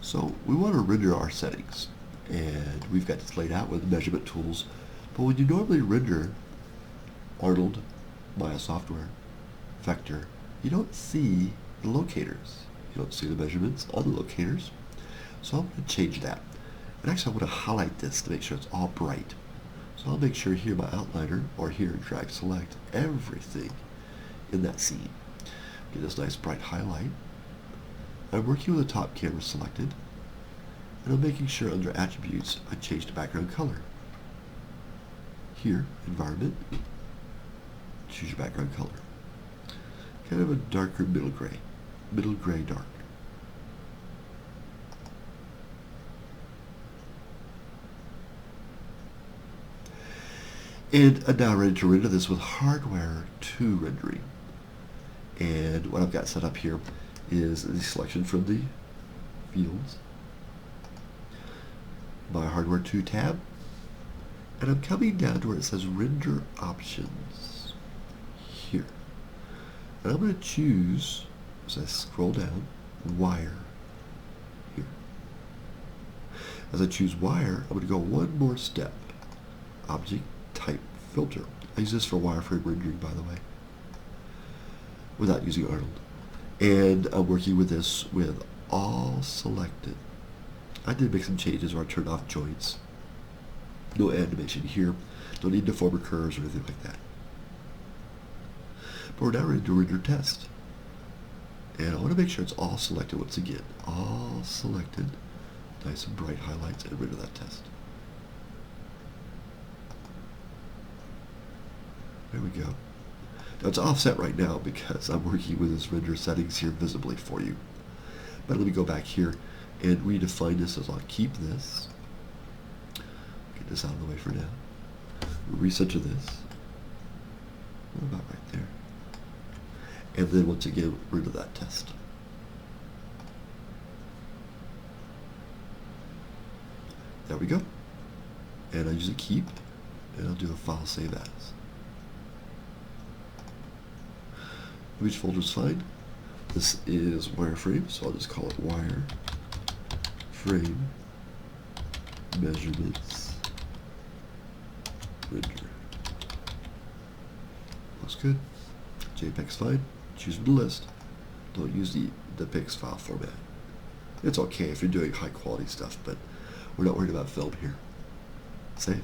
So we want to render our settings, and we've got this laid out with measurement tools. But when you normally render Arnold, Maya software, vector, you don't see the locators. You don't see the measurements on the locators. So I'm going to change that. And actually I want to highlight this to make sure it's all bright. So I'll make sure here my outliner, or here drag select everything in that scene. Get this nice bright highlight. I'm working with the top camera selected, and I'm making sure under attributes I change the background color. Here, environment, choose your background color. Kind of a darker middle gray dark. And I'm now ready to render this with hardware 2 rendering. And what I've got set up here is the selection from the fields, my hardware 2 tab, and I'm coming down to where it says render options here. And I'm going to choose, as I scroll down, wire here. As I choose wire, I'm going to go one more step. Object type filter. I use this for wireframe rendering, by the way, without using Arnold. And I'm working with this with all selected. I did make some changes where I turned off joints. No animation here. Don't need deformer curves or anything like that. But we're now ready to render test. And I want to make sure it's all selected once again. All selected. Nice and bright highlights, and render that test. There we go. Now it's offset right now because I'm working with this render settings here visibly for you. But let me go back here and redefine this, as I'll keep this. Get this out of the way for now. Recenter this. About right there. And then once again, render that test. There we go. And I use a keep, and I'll do a file save as. Image folder is fine. This is wireframe, so I'll just call it wireframe measurements render. Looks good. JPEG's fine. Choose from the list. Don't use the PIX file format. It's okay if you're doing high quality stuff, but we're not worried about film here. Save.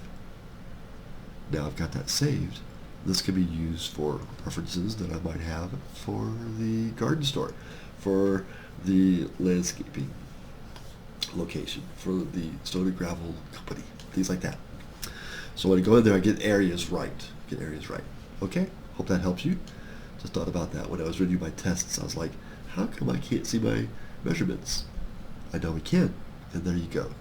Now I've got that saved. This can be used for references that I might have for the garden store, for the landscaping location, for the stone and gravel company, things like that. So when I go in there, I get areas right. Okay? Hope that helps you. Just thought about that when I was reviewing my tests. I was like, how come I can't see my measurements? I know we can. And there you go.